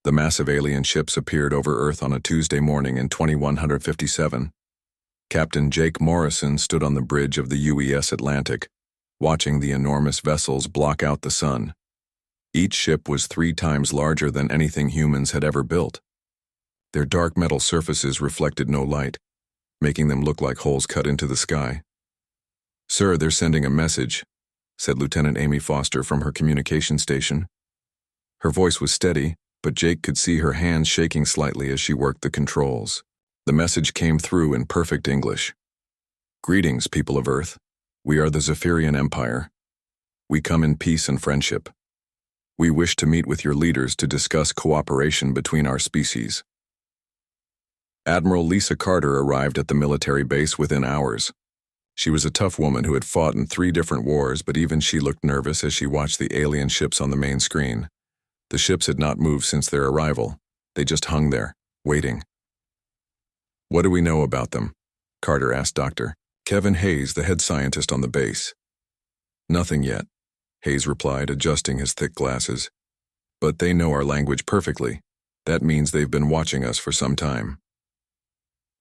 The massive alien ships appeared over Earth on a Tuesday morning in 2157. Captain Jake Morrison stood on the bridge of the UES Atlantic, watching the enormous vessels block out the sun. Each ship was 3 times larger than anything humans had ever built. Their dark metal surfaces reflected no light, making them look like holes cut into the sky. "Sir, they're sending a message," said Lieutenant Amy Foster from her communication station. Her voice was steady, but Jake could see her hands shaking slightly as she worked the controls. The message came through in perfect English. "Greetings, people of Earth. We are the Zephyrian Empire. We come in peace and friendship. We wish to meet with your leaders to discuss cooperation between our species." Admiral Lisa Carter arrived at the military base within hours. She was a tough woman who had fought in 3 different wars, but even she looked nervous as she watched the alien ships on the main screen. The ships had not moved since their arrival. They just hung there, waiting. "What do we know about them?" Carter asked Dr. Kevin Hayes, the head scientist on the base. "Nothing yet," Hayes replied, adjusting his thick glasses. "But they know our language perfectly. That means they've been watching us for some time."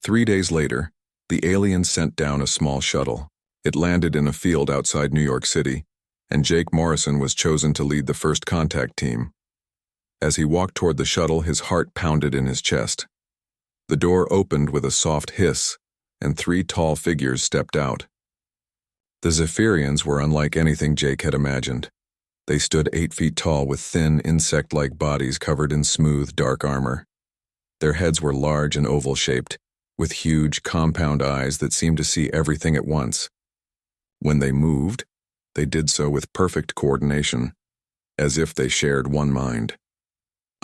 3 days later, the aliens sent down a small shuttle. It landed in a field outside New York City, and Jake Morrison was chosen to lead the first contact team. As he walked toward the shuttle, his heart pounded in his chest. The door opened with a soft hiss, and 3 tall figures stepped out. The Zephyrians were unlike anything Jake had imagined. They stood 8 feet tall with thin, insect-like bodies covered in smooth, dark armor. Their heads were large and oval-shaped, with huge, compound eyes that seemed to see everything at once. When they moved, they did so with perfect coordination, as if they shared one mind.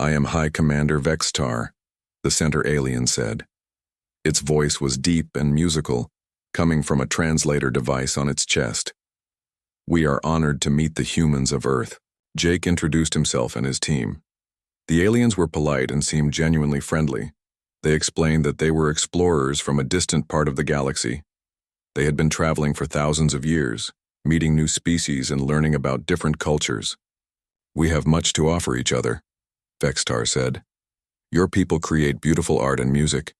"I am High Commander Vextar," the center alien said. Its voice was deep and musical, coming from a translator device on its chest. "We are honored to meet the humans of Earth." Jake introduced himself and his team. The aliens were polite and seemed genuinely friendly. They explained that they were explorers from a distant part of the galaxy. They had been traveling for thousands of years, meeting new species and learning about different cultures. "We have much to offer each other," Vextar said. "Your people create beautiful art and music.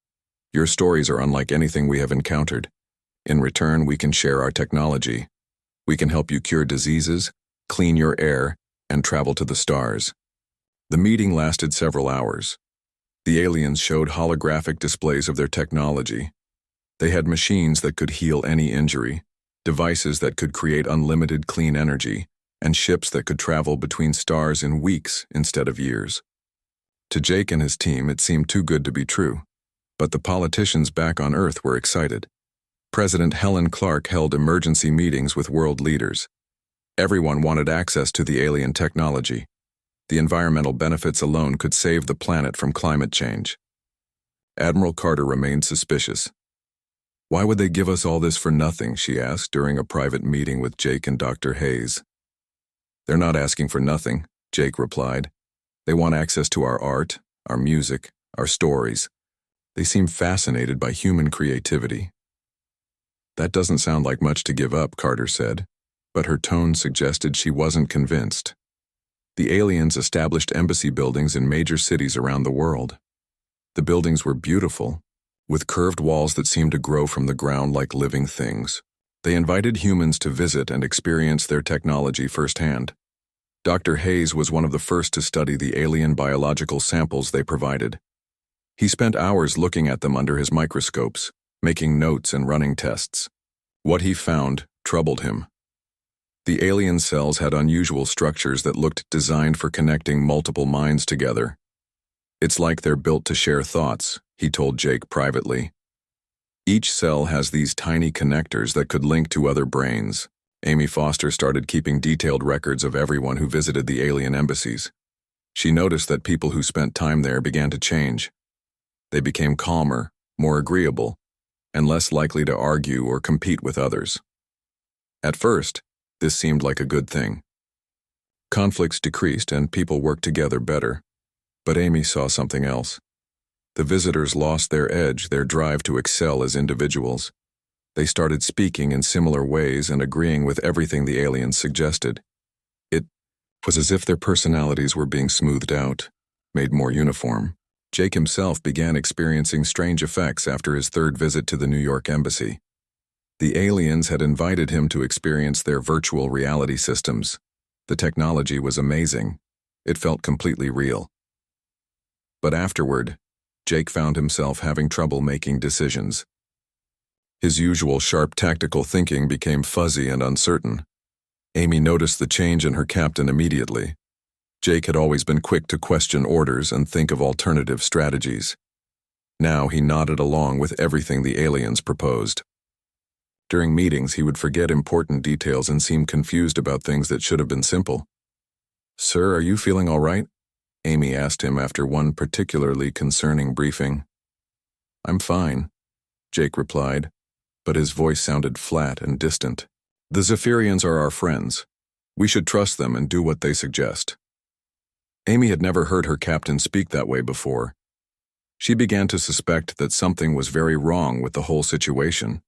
Your stories are unlike anything we have encountered. In return, we can share our technology. We can help you cure diseases, clean your air, and travel to the stars." The meeting lasted several hours. The aliens showed holographic displays of their technology. They had machines that could heal any injury, devices that could create unlimited clean energy, and ships that could travel between stars in weeks instead of years. To Jake and his team, it seemed too good to be true. But the politicians back on Earth were excited. President Helen Clark held emergency meetings with world leaders. Everyone wanted access to the alien technology. The environmental benefits alone could save the planet from climate change. Admiral Carter remained suspicious. "Why would they give us all this for nothing?" she asked during a private meeting with Jake and Dr. Hayes. "They're not asking for nothing," Jake replied. "They want access to our art, our music, our stories. They seem fascinated by human creativity." "That doesn't sound like much to give up," Carter said, but her tone suggested she wasn't convinced. The aliens established embassy buildings in major cities around the world. The buildings were beautiful, with curved walls that seemed to grow from the ground like living things. They invited humans to visit and experience their technology firsthand. Dr. Hayes was one of the first to study the alien biological samples they provided. He spent hours looking at them under his microscopes, making notes and running tests. What he found troubled him. The alien cells had unusual structures that looked designed for connecting multiple minds together. "It's like they're built to share thoughts," he told Jake privately. "Each cell has these tiny connectors that could link to other brains." Amy Foster started keeping detailed records of everyone who visited the alien embassies. She noticed that people who spent time there began to change. They became calmer, more agreeable, and less likely to argue or compete with others. At first, this seemed like a good thing. Conflicts decreased and people worked together better. But Amy saw something else. The visitors lost their edge, their drive to excel as individuals. They started speaking in similar ways and agreeing with everything the aliens suggested. It was as if their personalities were being smoothed out, made more uniform. Jake himself began experiencing strange effects after his third visit to the New York embassy. The aliens had invited him to experience their virtual reality systems. The technology was amazing. It felt completely real. But afterward, Jake found himself having trouble making decisions. His usual sharp tactical thinking became fuzzy and uncertain. Amy noticed the change in her captain immediately. Jake had always been quick to question orders and think of alternative strategies. Now he nodded along with everything the aliens proposed. During meetings, he would forget important details and seem confused about things that should have been simple. "Sir, are you feeling all right?" Amy asked him after one particularly concerning briefing. "I'm fine," Jake replied, but his voice sounded flat and distant. "The Zephyrians are our friends. We should trust them and do what they suggest." Amy had never heard her captain speak that way before. She began to suspect that something was very wrong with the whole situation.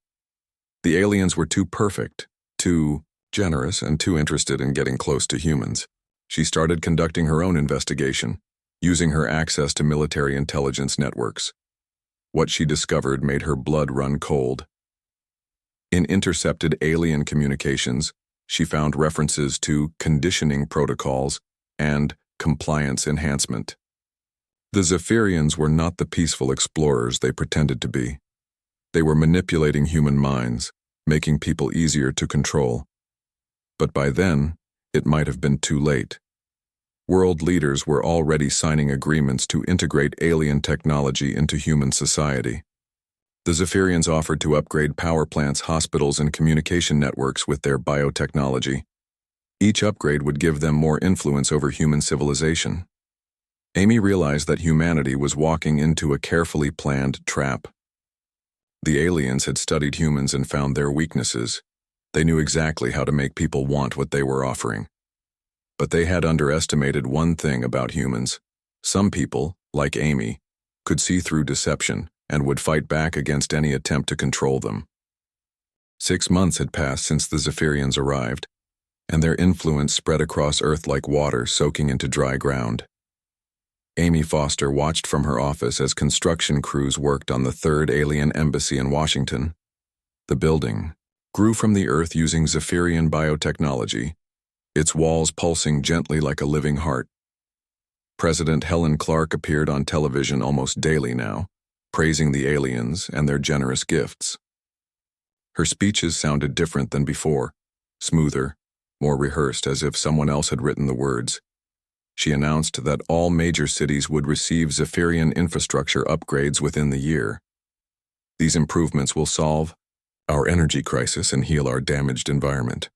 The aliens were too perfect, too generous, and too interested in getting close to humans. She started conducting her own investigation, using her access to military intelligence networks. What she discovered made her blood run cold. In intercepted alien communications, she found references to conditioning protocols and compliance enhancement. The Zephyrians were not the peaceful explorers they pretended to be. They were manipulating human minds, making people easier to control. But by then, it might have been too late. World leaders were already signing agreements to integrate alien technology into human society. The Zephyrians offered to upgrade power plants, hospitals, and communication networks with their biotechnology. Each upgrade would give them more influence over human civilization. Amy realized that humanity was walking into a carefully planned trap. The aliens had studied humans and found their weaknesses. They knew exactly how to make people want what they were offering. But they had underestimated one thing about humans. Some people, like Amy, could see through deception and would fight back against any attempt to control them. 6 months had passed since the Zephyrians arrived, and their influence spread across Earth like water soaking into dry ground. Amy Foster watched from her office as construction crews worked on the third alien embassy in Washington. The building grew from the earth using Zephyrian biotechnology, its walls pulsing gently like a living heart. President Helen Clark appeared on television almost daily now, praising the aliens and their generous gifts. Her speeches sounded different than before, smoother, more rehearsed, as if someone else had written the words. She announced that all major cities would receive Zephyrian infrastructure upgrades within the year. These improvements will solve our energy crisis and heal our damaged environment,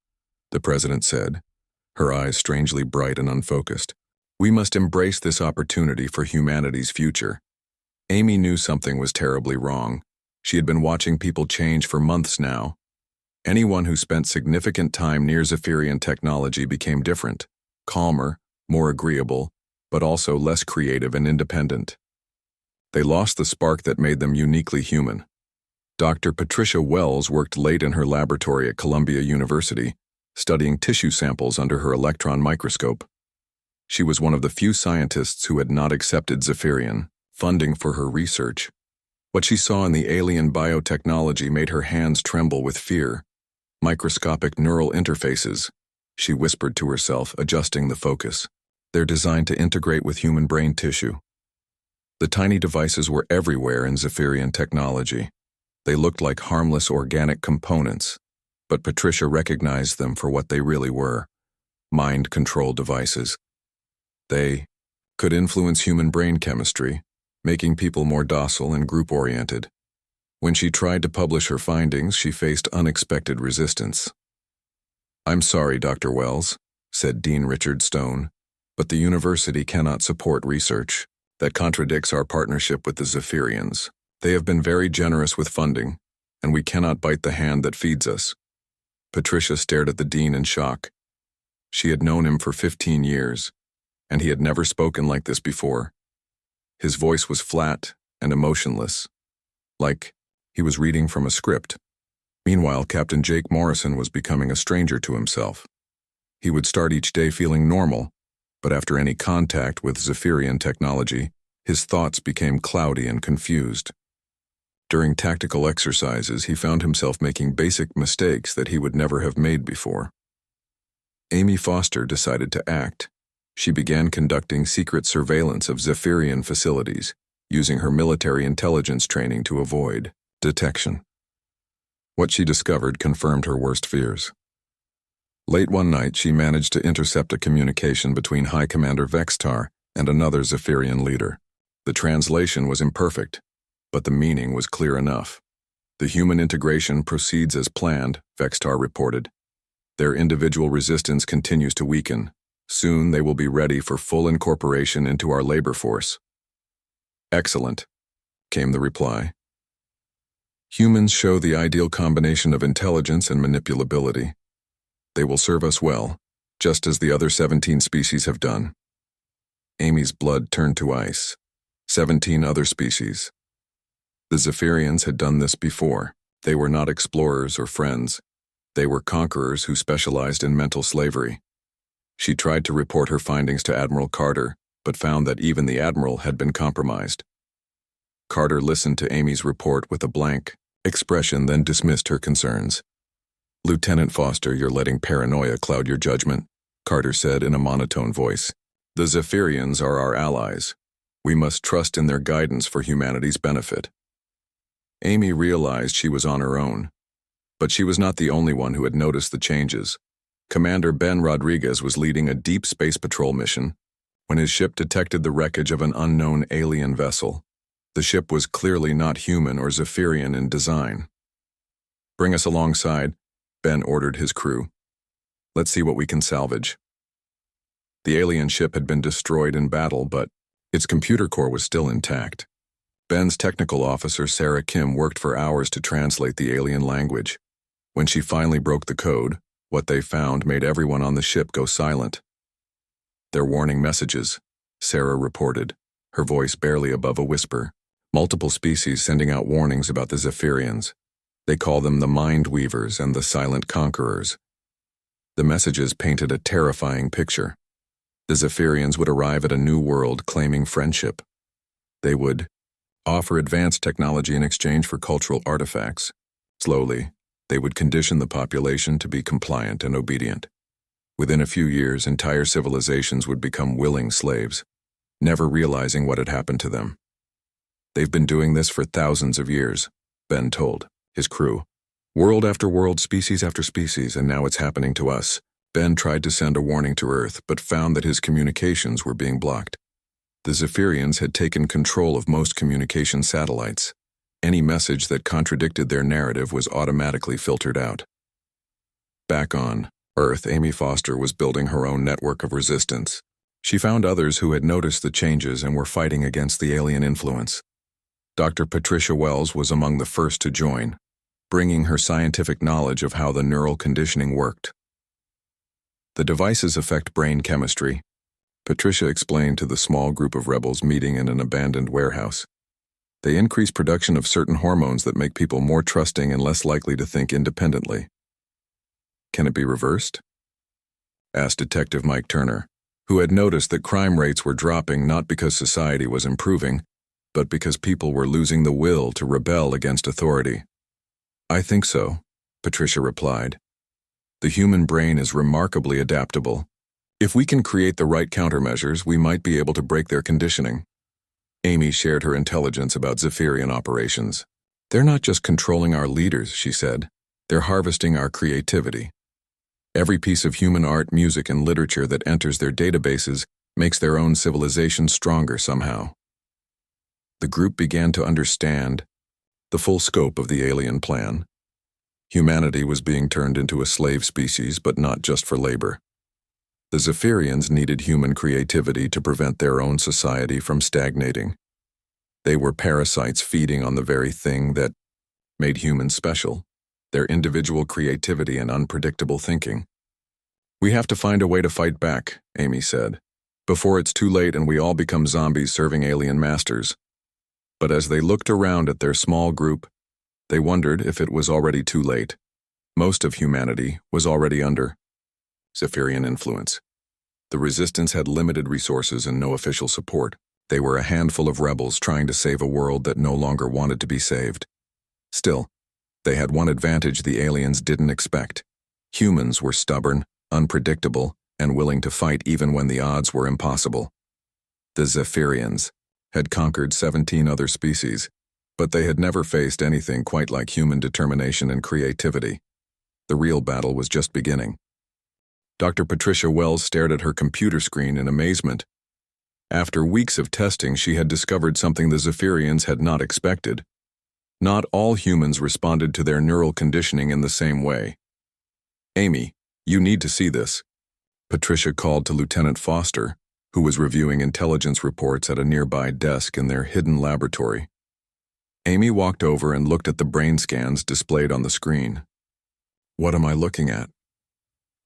the president said, her eyes strangely bright and unfocused. We must embrace this opportunity for humanity's future. Amy knew something was terribly wrong. She had been watching people change for months now. Anyone who spent significant time near Zephyrian technology became different, calmer, more agreeable, but also less creative and independent. They lost the spark that made them uniquely human. Dr. Patricia Wells worked late in her laboratory at Columbia University, studying tissue samples under her electron microscope. She was one of the few scientists who had not accepted Zephyrian funding for her research. What she saw in the alien biotechnology made her hands tremble with fear. Microscopic neural interfaces, she whispered to herself, adjusting the focus. They're designed to integrate with human brain tissue. The tiny devices were everywhere in Zephyrian technology. They looked like harmless organic components, but Patricia recognized them for what they really were: mind control devices. They could influence human brain chemistry, making people more docile and group-oriented. When she tried to publish her findings, she faced unexpected resistance. "I'm sorry, Dr. Wells," said Dean Richard Stone, "but the university cannot support research that contradicts our partnership with the Zephyrians. They have been very generous with funding, and we cannot bite the hand that feeds us." Patricia stared at the dean in shock. She had known him for 15 years, and he had never spoken like this before. His voice was flat and emotionless, like he was reading from a script. Meanwhile, Captain Jake Morrison was becoming a stranger to himself. He would start each day feeling normal, but after any contact with Zephyrian technology, his thoughts became cloudy and confused. During tactical exercises, he found himself making basic mistakes that he would never have made before. Amy Foster decided to act. She began conducting secret surveillance of Zephyrian facilities, using her military intelligence training to avoid detection. What she discovered confirmed her worst fears. Late one night, she managed to intercept a communication between High Commander Vextar and another Zephyrian leader. The translation was imperfect, but the meaning was clear enough. The human integration proceeds as planned, Vextar reported. Their individual resistance continues to weaken. Soon they will be ready for full incorporation into our labor force. Excellent, came the reply. Humans show the ideal combination of intelligence and manipulability. They will serve us well, just as the other 17 species have done. Amy's blood turned to ice. 17 other species. The Zephyrians had done this before. They were not explorers or friends. They were conquerors who specialized in mental slavery. She tried to report her findings to Admiral Carter, but found that even the Admiral had been compromised. Carter listened to Amy's report with a blank expression, then dismissed her concerns. Lieutenant Foster, you're letting paranoia cloud your judgment, Carter said in a monotone voice. The Zephyrians are our allies. We must trust in their guidance for humanity's benefit. Amy realized she was on her own. But she was not the only one who had noticed the changes. Commander Ben Rodriguez was leading a deep space patrol mission when his ship detected the wreckage of an unknown alien vessel. The ship was clearly not human or Zephyrian in design. Bring us alongside, Ben ordered his crew. Let's see what we can salvage. The alien ship had been destroyed in battle, but its computer core was still intact. Ben's technical officer, Sarah Kim, worked for hours to translate the alien language. When she finally broke the code, what they found made everyone on the ship go silent. They're warning messages, Sarah reported, her voice barely above a whisper. Multiple species sending out warnings about the Zephyrians. They call them the Mind Weavers and the Silent Conquerors. The messages painted a terrifying picture. The Zephyrians would arrive at a new world claiming friendship. They would offer advanced technology in exchange for cultural artifacts. Slowly, they would condition the population to be compliant and obedient. Within a few years, entire civilizations would become willing slaves, never realizing what had happened to them. They've been doing this for thousands of years, Ben told his crew. World after world, species after species, and now it's happening to us. Ben tried to send a warning to Earth, but found that his communications were being blocked. The Zephyrians had taken control of most communication satellites. Any message that contradicted their narrative was automatically filtered out. Back on Earth, Amy Foster was building her own network of resistance. She found others who had noticed the changes and were fighting against the alien influence. Dr. Patricia Wells was among the first to join, bringing her scientific knowledge of how the neural conditioning worked. The devices affect brain chemistry, Patricia explained to the small group of rebels meeting in an abandoned warehouse. They increase production of certain hormones that make people more trusting and less likely to think independently. Can it be reversed? Asked Detective Mike Turner, who had noticed that crime rates were dropping not because society was improving, but because people were losing the will to rebel against authority. I think so, Patricia replied. The human brain is remarkably adaptable. If we can create the right countermeasures, we might be able to break their conditioning. Amy shared her intelligence about Zephyrian operations. They're not just controlling our leaders, she said. They're harvesting our creativity. Every piece of human art, music, and literature that enters their databases makes their own civilization stronger somehow. The group began to understand the full scope of the alien plan. Humanity was being turned into a slave species, but not just for labor. The Zephyrians needed human creativity to prevent their own society from stagnating. They were parasites feeding on the very thing that made humans special, their individual creativity and unpredictable thinking. We have to find a way to fight back, Amy said, before it's too late and we all become zombies serving alien masters. But as they looked around at their small group, they wondered if it was already too late. Most of humanity was already under Zephyrian influence. The resistance had limited resources and no official support. They were a handful of rebels trying to save a world that no longer wanted to be saved. Still, they had one advantage the aliens didn't expect. Humans were stubborn, unpredictable, and willing to fight even when the odds were impossible. The Zephyrians had conquered 17 other species, but they had never faced anything quite like human determination and creativity. The real battle was just beginning. Dr. Patricia Wells stared at her computer screen in amazement. After weeks of testing, she had discovered something the Zephyrians had not expected. Not all humans responded to their neural conditioning in the same way. "Amy, you need to see this." Patricia called to Lieutenant Foster, who was reviewing intelligence reports at a nearby desk in their hidden laboratory. Amy walked over and looked at the brain scans displayed on the screen. "What am I looking at?"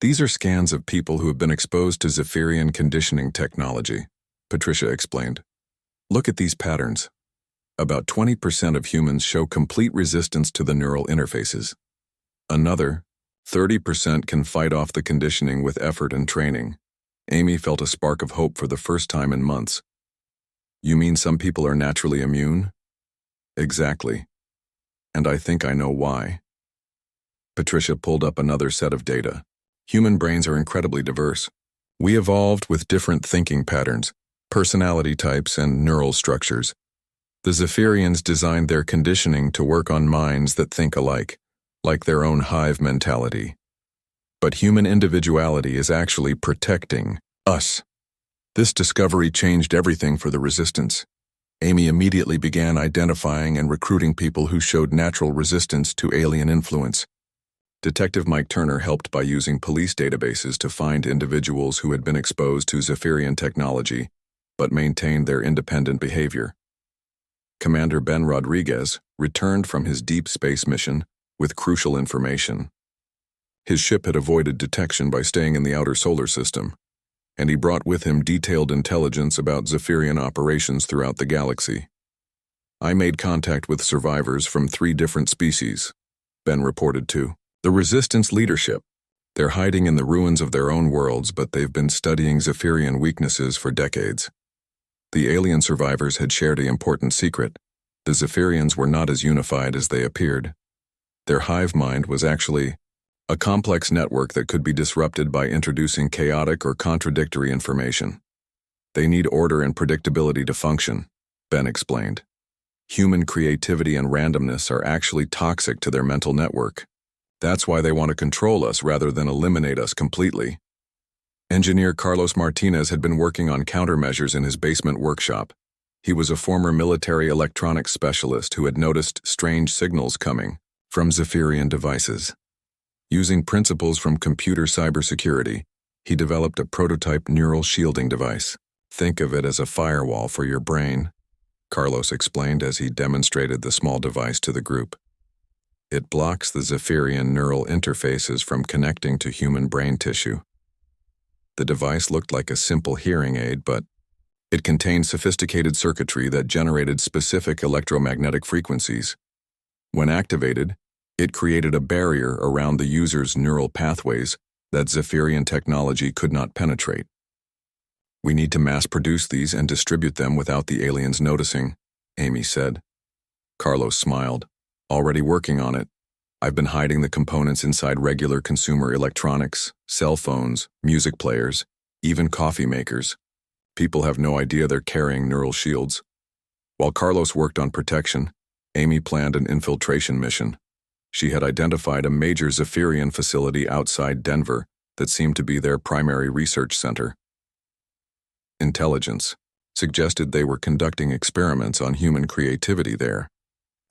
"These are scans of people who have been exposed to Zephyrian conditioning technology," Patricia explained. "Look at these patterns. About 20% of humans show complete resistance to the neural interfaces. Another, 30% can fight off the conditioning with effort and training." Amy felt a spark of hope for the first time in months. "You mean some people are naturally immune?" "Exactly. And I think I know why." Patricia pulled up another set of data. Human brains are incredibly diverse. We evolved with different thinking patterns, personality types, and neural structures. The Zephyrians designed their conditioning to work on minds that think alike, like their own hive mentality. But human individuality is actually protecting us. This discovery changed everything for the resistance. Amy immediately began identifying and recruiting people who showed natural resistance to alien influence. Detective Mike Turner helped by using police databases to find individuals who had been exposed to Zephyrian technology, but maintained their independent behavior. Commander Ben Rodriguez returned from his deep space mission with crucial information. His ship had avoided detection by staying in the outer solar system, and he brought with him detailed intelligence about Zephyrian operations throughout the galaxy. "I made contact with survivors from 3 different species," Ben reported to the Resistance leadership. "They're hiding in the ruins of their own worlds, but they've been studying Zephyrian weaknesses for decades." The alien survivors had shared an important secret. The Zephyrians were not as unified as they appeared. Their hive mind was actually a complex network that could be disrupted by introducing chaotic or contradictory information. "They need order and predictability to function," Ben explained. "Human creativity and randomness are actually toxic to their mental network. That's why they want to control us rather than eliminate us completely." Engineer Carlos Martinez had been working on countermeasures in his basement workshop. He was a former military electronics specialist who had noticed strange signals coming from Zephyrian devices. Using principles from computer cybersecurity, he developed a prototype neural shielding device. "Think of it as a firewall for your brain," Carlos explained as he demonstrated the small device to the group. "It blocks the Zephyrian neural interfaces from connecting to human brain tissue." The device looked like a simple hearing aid, but it contained sophisticated circuitry that generated specific electromagnetic frequencies. When activated, it created a barrier around the user's neural pathways that Zephyrian technology could not penetrate. "We need to mass-produce these and distribute them without the aliens noticing," Amy said. Carlos smiled. "Already working on it. I've been hiding the components inside regular consumer electronics, cell phones, music players, even coffee makers. People have no idea they're carrying neural shields." While Carlos worked on protection, Amy planned an infiltration mission. She had identified a major Zephyrian facility outside Denver that seemed to be their primary research center. Intelligence suggested they were conducting experiments on human creativity there.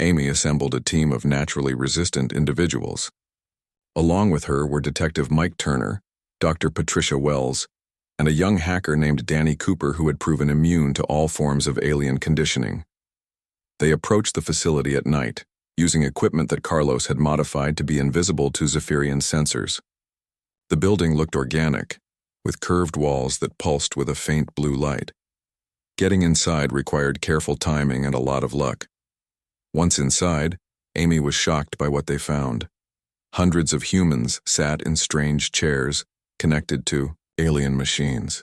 Amy assembled a team of naturally resistant individuals. Along with her were Detective Mike Turner, Dr. Patricia Wells, and a young hacker named Danny Cooper who had proven immune to all forms of alien conditioning. They approached the facility at night, using equipment that Carlos had modified to be invisible to Zephyrian sensors. The building looked organic, with curved walls that pulsed with a faint blue light. Getting inside required careful timing and a lot of luck. Once inside, Amy was shocked by what they found. Hundreds of humans sat in strange chairs, connected to alien machines.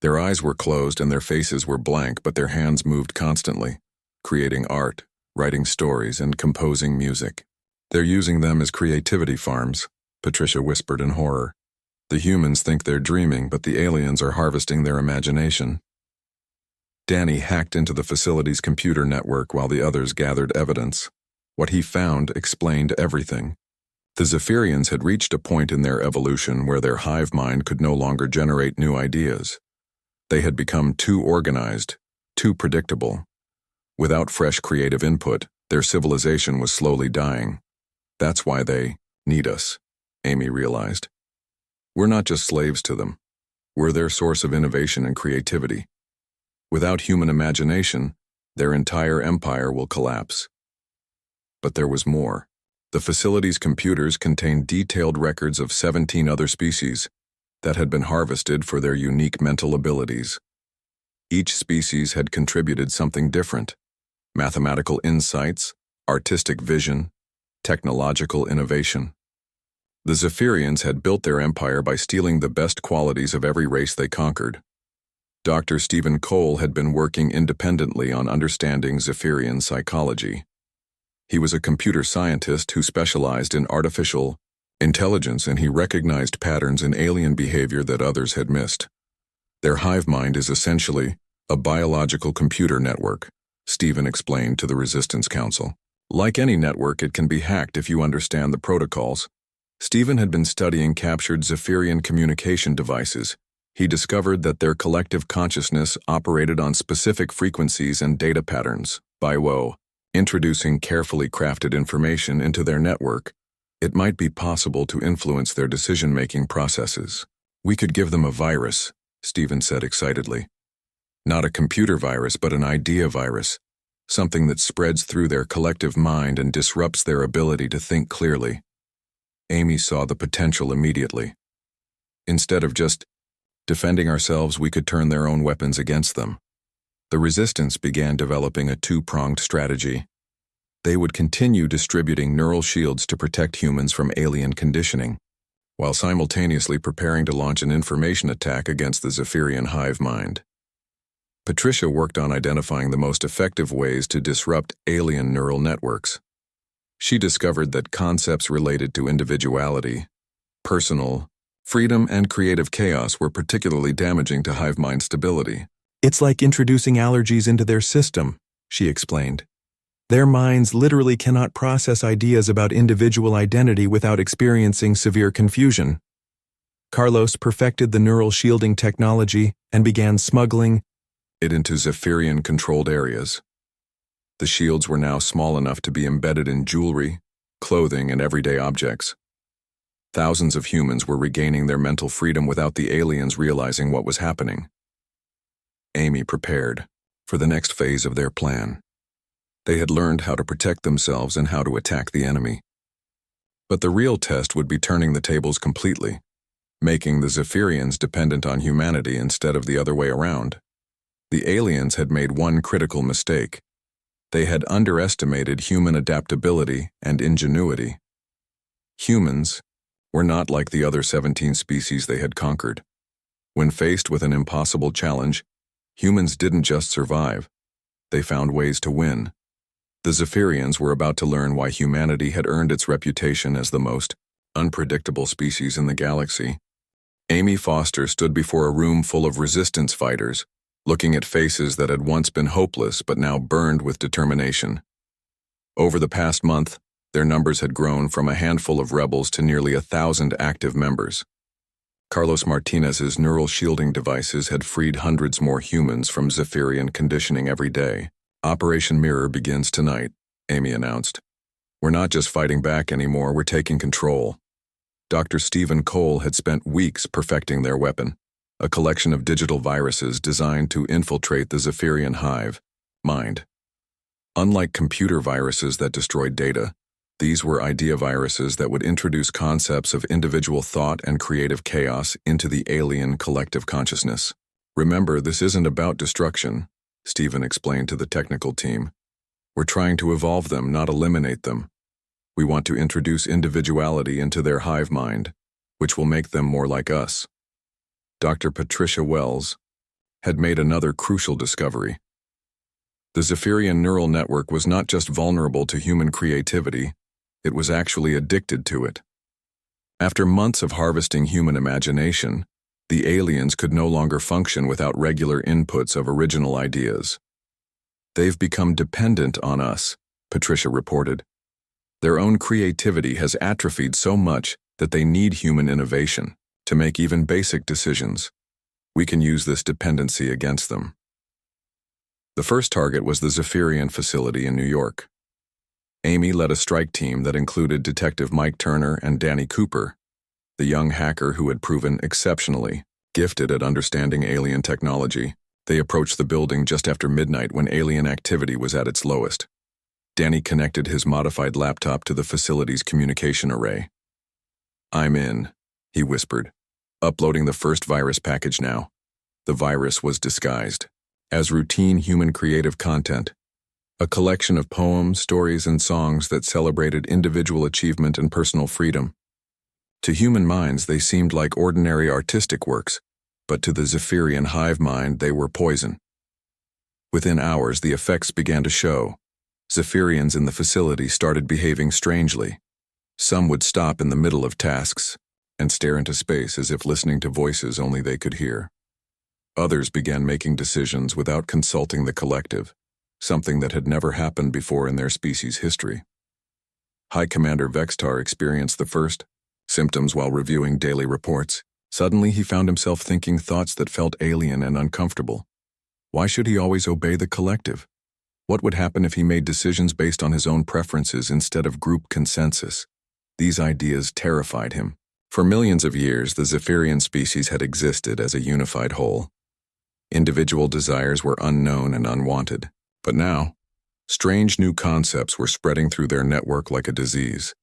Their eyes were closed and their faces were blank, but their hands moved constantly, creating art, writing stories, and composing music. They're using them as creativity farms, Patricia whispered in horror. The humans think they're dreaming, but the aliens are harvesting their imagination. Danny hacked into the facility's computer network while the others gathered evidence. What he found explained everything. The Zephyrians had reached a point in their evolution where their hive mind could no longer generate new ideas. They had become too organized, too predictable. Without fresh creative input, their civilization was slowly dying. That's why they need us, Amy realized. We're not just slaves to them. We're their source of innovation and creativity. Without human imagination, their entire empire will collapse. But there was more. The facility's computers contained detailed records of 17 other species that had been harvested for their unique mental abilities. Each species had contributed something different: mathematical insights, artistic vision, technological innovation. The Zephyrians had built their empire by stealing the best qualities of every race they conquered. Dr. Stephen Cole had been working independently on understanding Zephyrian psychology. He was a computer scientist who specialized in artificial intelligence, and he recognized patterns in alien behavior that others had missed. Their hive mind is essentially a biological computer network, Stephen explained to the Resistance Council. Like any network, it can be hacked if you understand the protocols. Stephen had been studying captured Zephyrian communication devices. He discovered that their collective consciousness operated on specific frequencies and data patterns. By introducing carefully crafted information into their network, it might be possible to influence their decision-making processes. We could give them a virus, Stephen said excitedly. Not a computer virus, but an idea virus, something that spreads through their collective mind and disrupts their ability to think clearly. Amy saw the potential immediately. Instead of just defending ourselves, we could turn their own weapons against them. The Resistance began developing a two-pronged strategy. They would continue distributing neural shields to protect humans from alien conditioning, while simultaneously preparing to launch an information attack against the Zephyrian hive mind. Patricia worked on identifying the most effective ways to disrupt alien neural networks. She discovered that concepts related to individuality, personal freedom, and creative chaos were particularly damaging to hive mind stability. It's like introducing allergies into their system, she explained. Their minds literally cannot process ideas about individual identity without experiencing severe confusion. Carlos perfected the neural shielding technology and began smuggling it into Zephyrian-controlled areas. The shields were now small enough to be embedded in jewelry, clothing, and everyday objects. Thousands of humans were regaining their mental freedom without the aliens realizing what was happening. Amy prepared for the next phase of their plan. They had learned how to protect themselves and how to attack the enemy. But the real test would be turning the tables completely, making the Zephyrians dependent on humanity instead of the other way around. The aliens had made one critical mistake. They had underestimated human adaptability and ingenuity. Humans were not like the other 17 species they had conquered. When faced with an impossible challenge, humans didn't just survive. They found ways to win. The Zephyrians were about to learn why humanity had earned its reputation as the most unpredictable species in the galaxy. Amy Foster stood before a room full of resistance fighters, looking at faces that had once been hopeless but now burned with determination. Over the past month, their numbers had grown from a handful of rebels to nearly 1,000 active members. Carlos Martinez's neural shielding devices had freed hundreds more humans from Zephyrian conditioning every day. Operation Mirror begins tonight, Amy announced. We're not just fighting back anymore, we're taking control. Dr. Stephen Cole had spent weeks perfecting their weapon, a collection of digital viruses designed to infiltrate the Zephyrian hive mind. Unlike computer viruses that destroyed data, these were idea viruses that would introduce concepts of individual thought and creative chaos into the alien collective consciousness. Remember, this isn't about destruction, Stephen explained to the technical team. We're trying to evolve them, not eliminate them. We want to introduce individuality into their hive mind, which will make them more like us. Dr. Patricia Wells, had made another crucial discovery. The Zephyrian neural network was not just vulnerable to human creativity, it was actually addicted to it. After months of harvesting human imagination, the aliens could no longer function without regular inputs of original ideas. "They've become dependent on us," Patricia reported. "Their own creativity has atrophied so much that they need human innovation to make even basic decisions. We can use this dependency against them." The first target was the Zephyrian facility in New York. Amy led a strike team that included Detective Mike Turner and Danny Cooper, the young hacker who had proven exceptionally gifted at understanding alien technology. They approached the building just after midnight when alien activity was at its lowest. Danny connected his modified laptop to the facility's communication array. "I'm in," he whispered, uploading the first virus package now. The virus was disguised as routine human creative content, a collection of poems, stories, and songs that celebrated individual achievement and personal freedom. To human minds, they seemed like ordinary artistic works, but to the Zephyrian hive mind, they were poison. Within hours, the effects began to show. Zephyrians in the facility started behaving strangely. Some would stop in the middle of tasks and stare into space as if listening to voices only they could hear. Others began making decisions without consulting the collective, something that had never happened before in their species' history. High Commander Vextar experienced the first symptoms while reviewing daily reports. Suddenly, he found himself thinking thoughts that felt alien and uncomfortable. Why should he always obey the collective? What would happen if he made decisions based on his own preferences instead of group consensus? These ideas terrified him. For millions of years, the Zephyrian species had existed as a unified whole. Individual desires were unknown and unwanted. But now, strange new concepts were spreading through their network like a disease.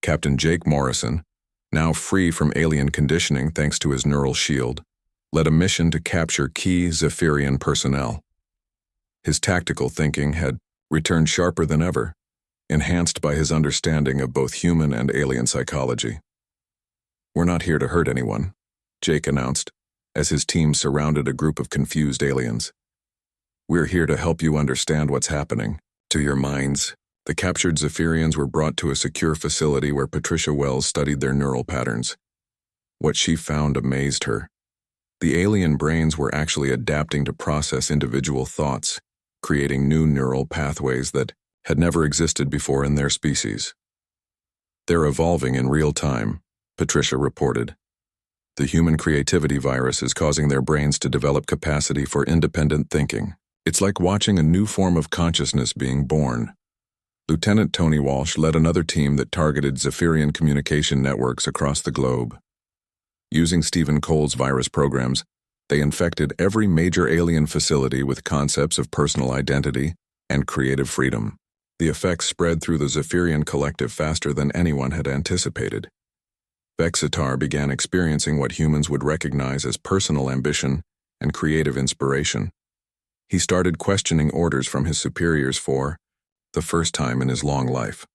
Captain Jake Morrison, now free from alien conditioning thanks to his neural shield, led a mission to capture key Zephyrian personnel. His tactical thinking had returned sharper than ever, enhanced by his understanding of both human and alien psychology. "We're not here to hurt anyone," Jake announced, as his team surrounded a group of confused aliens. "We're here to help you understand what's happening to your minds." The captured Zephyrians were brought to a secure facility where Patricia Wells studied their neural patterns. What she found amazed her. The alien brains were actually adapting to process individual thoughts, creating new neural pathways that had never existed before in their species. "They're evolving in real time," Patricia reported. "The human creativity virus is causing their brains to develop capacity for independent thinking. It's like watching a new form of consciousness being born." Lieutenant Tony Walsh led another team that targeted Zephyrian communication networks across the globe. Using Stephen Cole's virus programs, they infected every major alien facility with concepts of personal identity and creative freedom. The effects spread through the Zephyrian collective faster than anyone had anticipated. Vexitar began experiencing what humans would recognize as personal ambition and creative inspiration. He started questioning orders from his superiors for the first time in his long life.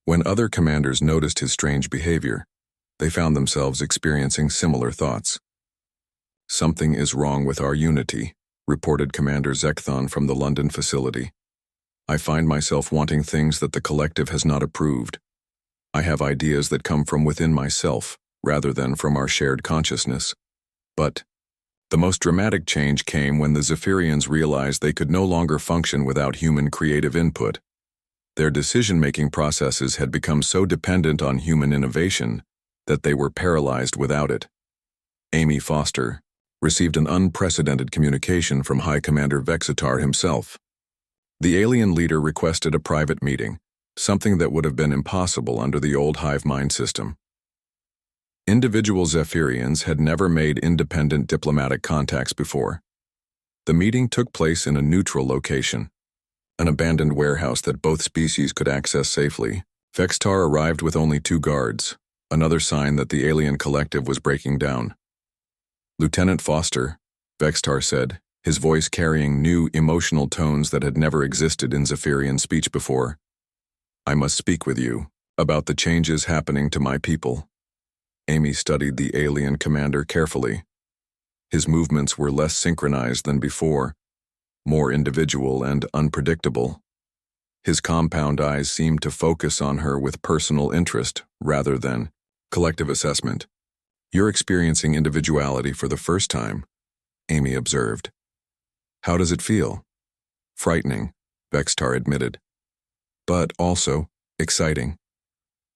When other commanders noticed his strange behavior, they found themselves experiencing similar thoughts. "Something is wrong with our unity," reported Commander Zekthon from the London facility. "I find myself wanting things that the collective has not approved. I have ideas that come from within myself, rather than from our shared consciousness. But the most dramatic change came when the Zephyrians realized they could no longer function without human creative input. Their decision-making processes had become so dependent on human innovation that they were paralyzed without it. Amy Foster received an unprecedented communication from High Commander Vexitar himself. The alien leader requested a private meeting, something that would have been impossible under the old hive mind system. Individual Zephyrians had never made independent diplomatic contacts before. The meeting took place in a neutral location, an abandoned warehouse that both species could access safely. Vexitar arrived with only 2 guards, another sign that the alien collective was breaking down. "Lieutenant Foster," Vexitar said, his voice carrying new emotional tones that had never existed in Zephyrian speech before. "I must speak with you about the changes happening to my people." Amy studied the alien commander carefully. His movements were less synchronized than before, more individual and unpredictable. His compound eyes seemed to focus on her with personal interest rather than collective assessment. "You're experiencing individuality for the first time," Amy observed. "How does it feel?" "Frightening," Vextar admitted. "But also exciting.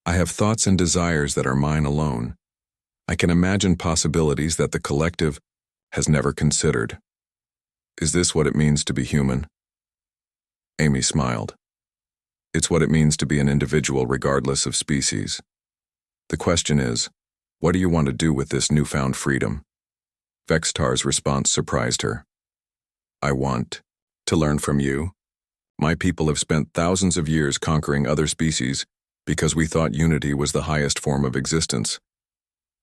I have thoughts and desires that are mine alone. I can imagine possibilities that the collective has never considered. Is this what it means to be human?" Amy smiled. "It's what it means to be an individual regardless of species. The question is, what do you want to do with this newfound freedom?" Vextar's response surprised her. "I want to learn from you. My people have spent thousands of years conquering other species because we thought unity was the highest form of existence.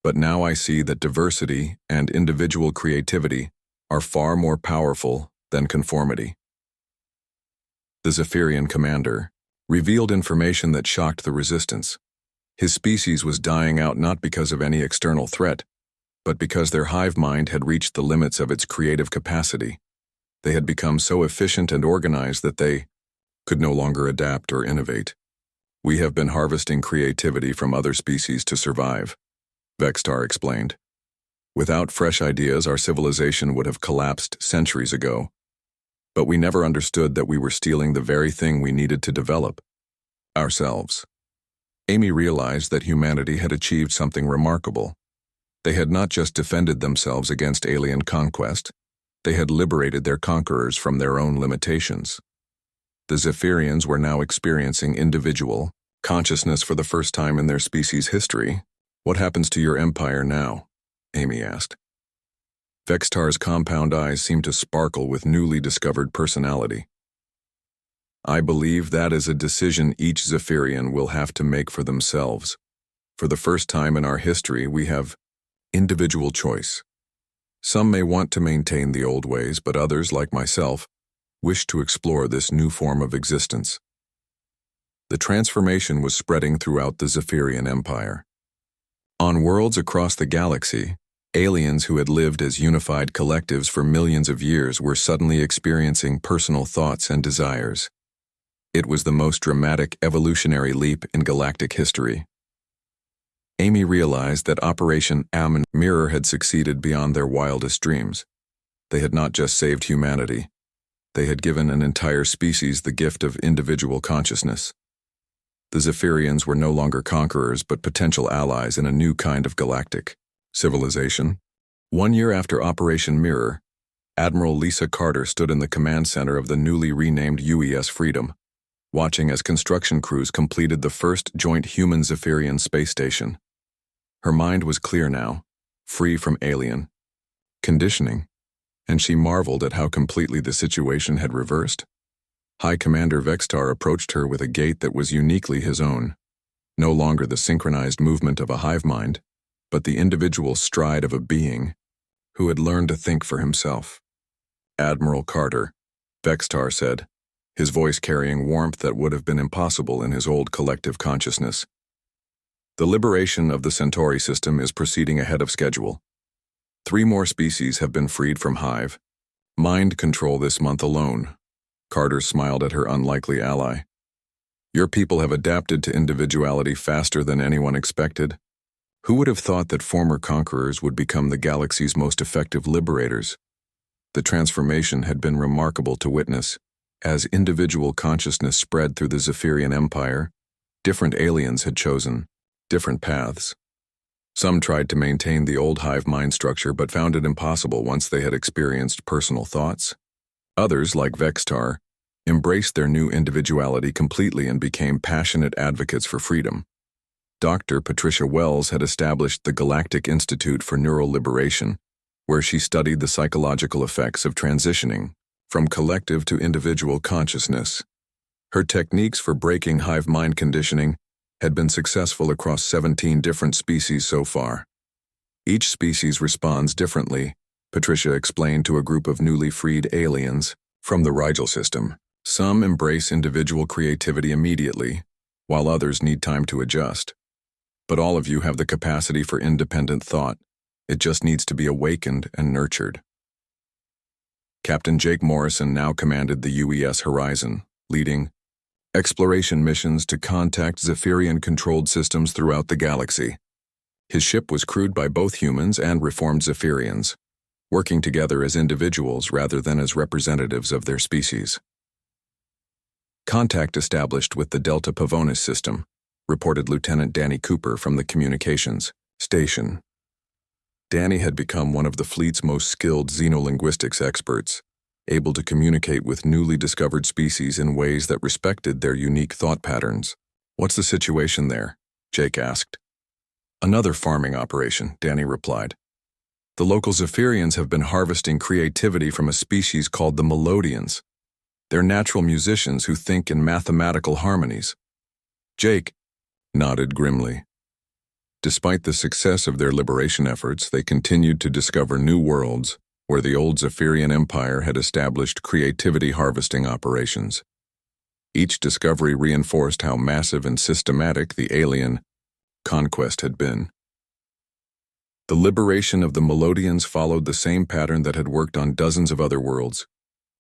But now I see that diversity and individual creativity are far more powerful than conformity." The Zephyrian commander revealed information that shocked the resistance. His species was dying out not because of any external threat, but because their hive mind had reached the limits of its creative capacity. They had become so efficient and organized that they could no longer adapt or innovate. "We have been harvesting creativity from other species to survive," Vextar explained. "Without fresh ideas, our civilization would have collapsed centuries ago. But we never understood that we were stealing the very thing we needed to develop ourselves." Amy realized that humanity had achieved something remarkable. They had not just defended themselves against alien conquest, they had liberated their conquerors from their own limitations. The Zephyrians were now experiencing individual consciousness for the first time in their species' history. "What happens to your empire now?" Amy asked. Vextar's compound eyes seemed to sparkle with newly discovered personality. "I believe that is a decision each Zephyrian will have to make for themselves. For the first time in our history, we have individual choice. Some may want to maintain the old ways, but others, like myself, wish to explore this new form of existence." The transformation was spreading throughout the Zephyrian Empire. On worlds across the galaxy, aliens who had lived as unified collectives for millions of years were suddenly experiencing personal thoughts and desires. It was the most dramatic evolutionary leap in galactic history. Amy realized that Operation Am Mirror had succeeded beyond their wildest dreams. They had not just saved humanity. They had given an entire species the gift of individual consciousness. The Zephyrians were no longer conquerors but potential allies in a new kind of galactic civilization. 1 year after Operation Mirror, Admiral Lisa Carter stood in the command center of the newly renamed UES Freedom, watching as construction crews completed the first joint human-Zephyrian space station. Her mind was clear now, free from alien conditioning, and she marveled at how completely the situation had reversed. High Commander Vextar approached her with a gait that was uniquely his own, no longer the synchronized movement of a hive mind, but the individual stride of a being who had learned to think for himself. "Admiral Carter," Vextar said, his voice carrying warmth that would have been impossible in his old collective consciousness. "The liberation of the Centauri system is proceeding ahead of schedule. 3 more species have been freed from hive mind control this month alone." Carter smiled at her unlikely ally. "Your people have adapted to individuality faster than anyone expected. Who would have thought that former conquerors would become the galaxy's most effective liberators?" The transformation had been remarkable to witness. As individual consciousness spread through the Zephyrian Empire, different aliens had chosen different paths. Some tried to maintain the old hive mind structure but found it impossible once they had experienced personal thoughts. Others, like Vextar, embraced their new individuality completely and became passionate advocates for freedom. Dr. Patricia Wells had established the Galactic Institute for Neural Liberation, where she studied the psychological effects of transitioning from collective to individual consciousness. Her techniques for breaking hive mind conditioning had been successful across 17 different species so far. Each species responds differently, Patricia explained to a group of newly freed aliens from the Rigel system. Some embrace individual creativity immediately, while others need time to adjust. But all of you have the capacity for independent thought. It just needs to be awakened and nurtured. Captain Jake Morrison now commanded the UES Horizon, leading exploration missions to contact Zephyrian-controlled systems throughout the galaxy. His ship was crewed by both humans and reformed Zephyrians, working together as individuals rather than as representatives of their species. Contact established with the Delta Pavonis system, reported Lieutenant Danny Cooper from the communications station. Danny had become one of the fleet's most skilled xenolinguistics experts, able to communicate with newly discovered species in ways that respected their unique thought patterns. "What's the situation there?" Jake asked. "Another farming operation," Danny replied. "The local Zephyrians have been harvesting creativity from a species called the Melodians. They're natural musicians who think in mathematical harmonies." Jake nodded grimly. Despite the success of their liberation efforts, they continued to discover new worlds where the old Zephyrian Empire had established creativity harvesting operations. Each discovery reinforced how massive and systematic the alien conquest had been. The liberation of the Melodians followed the same pattern that had worked on dozens of other worlds.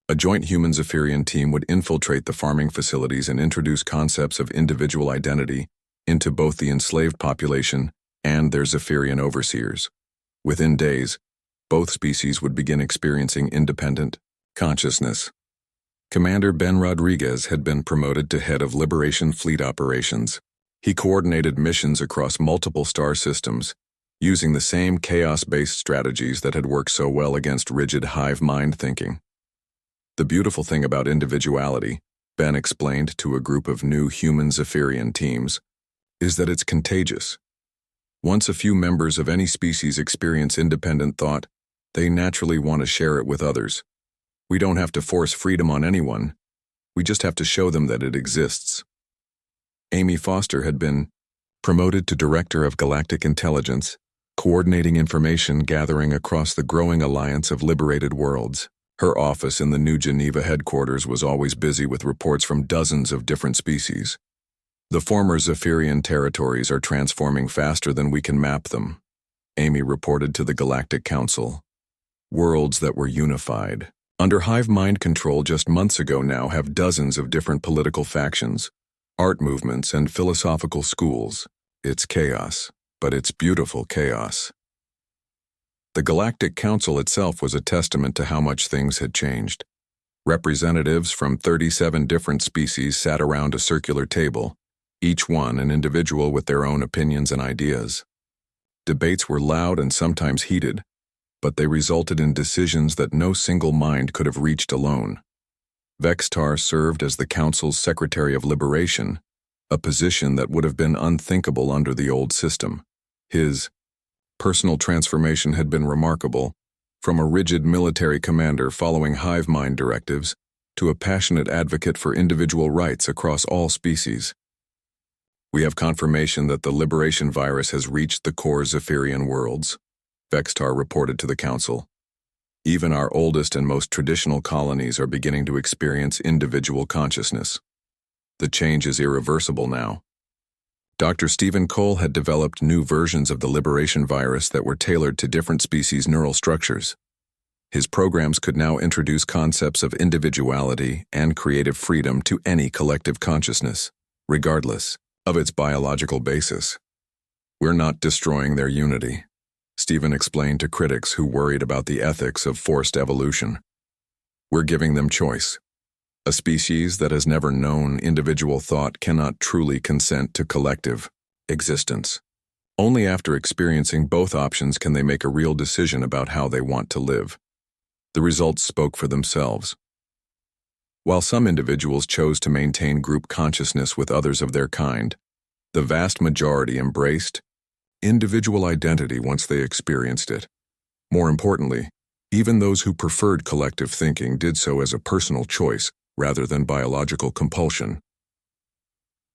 A joint human Zephyrian team would infiltrate the farming facilities and introduce concepts of individual identity into both the enslaved population and their Zephyrian overseers. Within days, both species would begin experiencing independent consciousness. Commander Ben Rodriguez had been promoted to head of Liberation Fleet Operations. He coordinated missions across multiple star systems, using the same chaos-based strategies that had worked so well against rigid hive mind thinking. "The beautiful thing about individuality," Ben explained to a group of new human Zephyrian teams, "is that it's contagious. Once a few members of any species experience independent thought, they naturally want to share it with others. We don't have to force freedom on anyone. We just have to show them that it exists." Amy Foster had been promoted to Director of Galactic Intelligence, coordinating information gathering across the growing alliance of liberated worlds. Her office in the New Geneva headquarters was always busy with reports from dozens of different species. "The former Zephyrian territories are transforming faster than we can map them," Amy reported to the Galactic Council. "Worlds that were unified under hive mind control just months ago now have dozens of different political factions, art movements, and philosophical schools. It's chaos, but it's beautiful chaos." The Galactic Council itself was a testament to how much things had changed. Representatives from 37 different species sat around a circular table, each one an individual with their own opinions and ideas. Debates were loud and sometimes heated, but they resulted in decisions that no single mind could have reached alone. Vextar served as the Council's Secretary of Liberation, a position that would have been unthinkable under the old system. His personal transformation had been remarkable, from a rigid military commander following hive mind directives to a passionate advocate for individual rights across all species. "We have confirmation that the liberation virus has reached the core Zephyrian worlds," Vextar reported to the Council. "Even our oldest and most traditional colonies are beginning to experience individual consciousness. The change is irreversible now." Dr. Stephen Cole had developed new versions of the liberation virus that were tailored to different species' neural structures. His programs could now introduce concepts of individuality and creative freedom to any collective consciousness, regardless of its biological basis. "We're not destroying their unity," Stephen explained to critics who worried about the ethics of forced evolution. "We're giving them choice. A species that has never known individual thought cannot truly consent to collective existence. Only after experiencing both options can they make a real decision about how they want to live." The results spoke for themselves. While some individuals chose to maintain group consciousness with others of their kind, the vast majority embraced individual identity once they experienced it. More importantly, even those who preferred collective thinking did so as a personal choice rather than biological compulsion.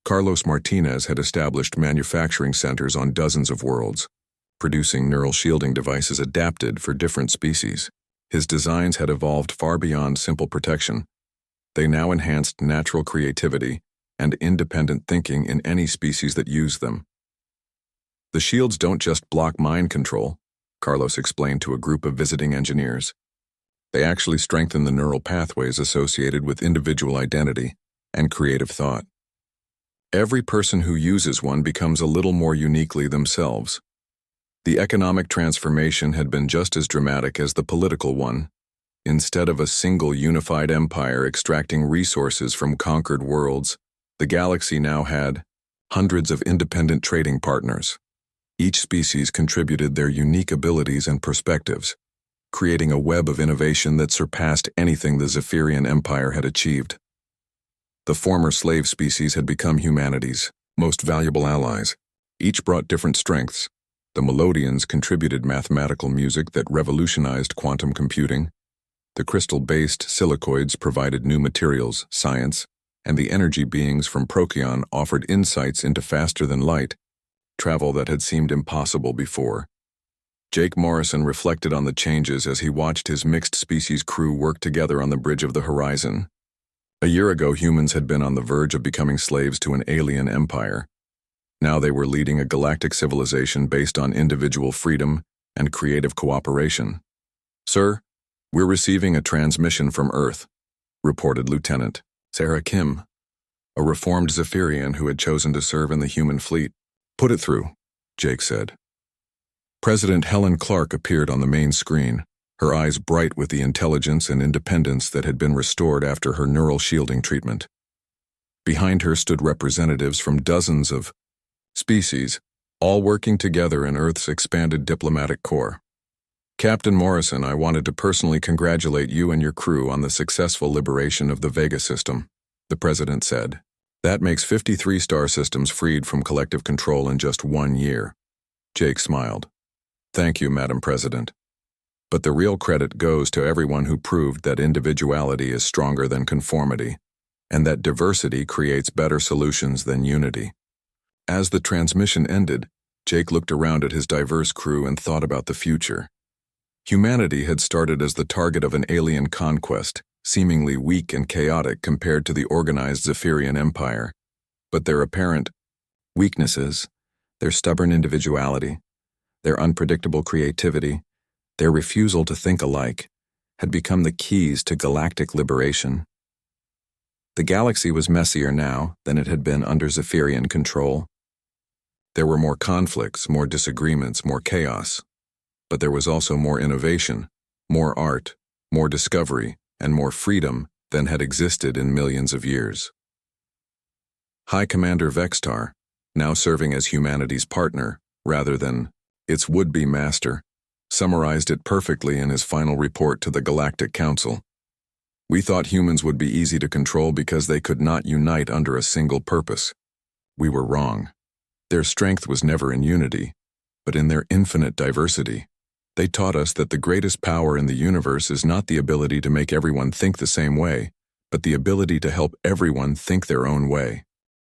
Carlos Martinez had established manufacturing centers on dozens of worlds, producing neural shielding devices adapted for different species. His designs had evolved far beyond simple protection. They now enhanced natural creativity and independent thinking in any species that used them. The shields don't just block mind control, Carlos explained to a group of visiting engineers. They actually strengthen the neural pathways associated with individual identity and creative thought. Every person who uses one becomes a little more uniquely themselves. The economic transformation had been just as dramatic as the political one. Instead of a single unified empire extracting resources from conquered worlds, the galaxy now had hundreds of independent trading partners. Each species contributed their unique abilities and perspectives, creating a web of innovation that surpassed anything the Zephyrian Empire had achieved. The former slave species had become humanity's most valuable allies. Each brought different strengths. The Melodians contributed mathematical music that revolutionized quantum computing. The crystal-based silicoids provided new materials, science, and the energy beings from Procyon offered insights into faster-than-light travel that had seemed impossible before. Jake Morrison reflected on the changes as he watched his mixed-species crew work together on the bridge of the horizon. A year ago, humans had been on the verge of becoming slaves to an alien empire. Now they were leading a galactic civilization based on individual freedom and creative cooperation. "Sir, we're receiving a transmission from Earth," reported Lieutenant Sarah Kim, a reformed Zephyrian who had chosen to serve in the human fleet. "Put it through," Jake said. President Helen Clark appeared on the main screen, her eyes bright with the intelligence and independence that had been restored after her neural shielding treatment. Behind her stood representatives from dozens of species, all working together in Earth's expanded diplomatic corps. "Captain Morrison, I wanted to personally congratulate you and your crew on the successful liberation of the Vega system," the president said. "That makes 53 star systems freed from collective control in just 1 year." Jake smiled. "Thank you, Madam President. But the real credit goes to everyone who proved that individuality is stronger than conformity, and that diversity creates better solutions than unity." As the transmission ended, Jake looked around at his diverse crew and thought about the future. Humanity had started as the target of an alien conquest, seemingly weak and chaotic compared to the organized Zephyrian Empire. But their apparent weaknesses, their stubborn individuality, their unpredictable creativity, their refusal to think alike, had become the keys to galactic liberation. The galaxy was messier now than it had been under Zephyrian control. There were more conflicts, more disagreements, more chaos. But there was also more innovation, more art, more discovery, and more freedom than had existed in millions of years. High Commander Vextar, now serving as humanity's partner rather than its would-be master, summarized it perfectly in his final report to the Galactic Council. "We thought humans would be easy to control because they could not unite under a single purpose. We were wrong. Their strength was never in unity, but in their infinite diversity. They taught us that the greatest power in the universe is not the ability to make everyone think the same way, but the ability to help everyone think their own way."